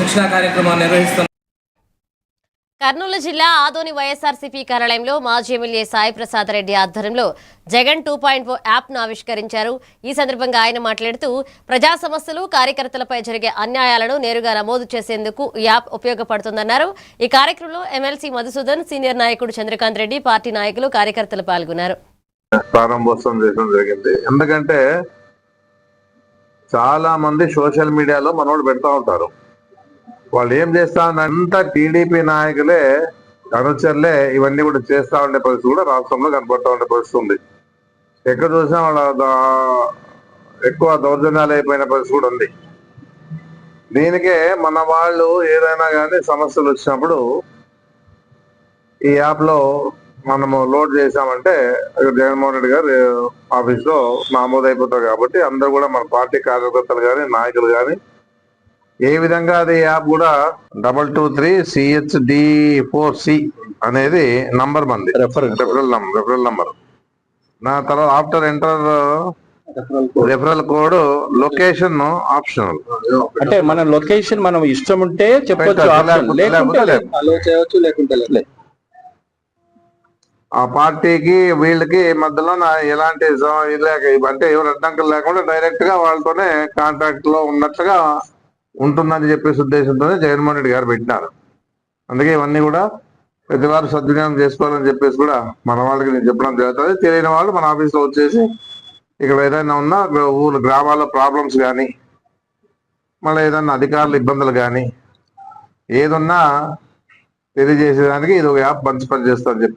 శిక్షణా కార్యక్రమాన్ని నిర్వహిస్తున్నారు. కర్నూలు జిల్లా ఆదోని వైఎస్ఆర్సీపీ కార్యాలయంలో మాజీ ఎమ్మెల్యే సాయి ప్రసాద్ రెడ్డి ఆధ్వర్యంలో జగన్ 2.0 యాప్ను ఆవిష్కరించారు. ఈ సందర్భంగా ఆయన మాట్లాడుతూ ప్రజా సమస్యలు, కార్యకర్తలపై జరిగే అన్యాయాలను నేరుగా నమోదు చేసేందుకు ఈ యాప్ ఉపయోగపడుతుందన్నారు. ఈ కార్యక్రమంలో ఎమ్మెల్సీ మధుసూదన్, సీనియర్ నాయకుడు చంద్రకాంత్ రెడ్డి, పార్టీ నాయకులు, కార్యకర్తలు పాల్గొన్నారు. ప్రారంభోత్సవం చేయడం జరిగింది. ఎందుకంటే చాలా మంది సోషల్ మీడియాలో మనోడు పెడతా ఉంటారు. వాళ్ళు ఏం చేస్తారంతా టీడీపీ నాయకులే, అనుచరులే ఇవన్నీ కూడా చేస్తా ఉండే పరిస్థితి కూడా రాష్ట్రంలో కనపడతా ఉండే పరిస్థితి ఉంది. ఎక్కడ చూసినా వాళ్ళ ఎక్కువ దౌర్జన్యాలు అయిపోయిన పరిస్థితి కూడా ఉంది. దీనికే మన వాళ్ళు ఏదైనా కానీ సమస్యలు వచ్చినప్పుడు ఈ యాప్ లో మనము లోడ్ చేసామంటే జగన్మోహన్ రెడ్డి గారు ఆఫీస్ లో నమోదైపోతారు. కాబట్టి అందరూ కూడా మన పార్టీ కార్యకర్తలు కానీ, నాయకులు కానీ ఏ విధంగా అది యాప్ కూడా 223CHD4C అనేది నంబర్ మంది రెఫరల్ నంబర్. నా తర్వాత after enter referral code location optional. అంటే మన లొకేషన్ మనం ఇష్టం ఉంటే చెప్పొచ్చు, ఆ పార్టీకి వీళ్ళకి మధ్యలో ఎలాంటి అంటే ఎవరు అడ్డంకులు లేకుండా డైరెక్ట్ గా వాళ్ళతోనే కాంటాక్ట్ లో ఉన్నట్లుగా ఉంటుందని చెప్పేసి ఉద్దేశంతోనే జగన్మోహన్ రెడ్డి గారు పెట్టినారు. అందుకే ఇవన్నీ కూడా ప్రతి వారు సద్వినియోగం చేసుకోవాలని చెప్పేసి కూడా మన వాళ్ళకి నేను చెప్పడం జరుగుతుంది. తెలియని వాళ్ళు మన ఆఫీస్లో వచ్చేసి ఇక్కడ ఏదైనా ఉన్నా ఊరు గ్రామాల్లో ప్రాబ్లమ్స్ కానీ, మళ్ళీ ఏదైనా అధికారుల ఇబ్బందులు కానీ ఏదన్నా తెలియజేసేదానికి ఇది ఒక యాప్ మంచి పని చేస్తారని చెప్పి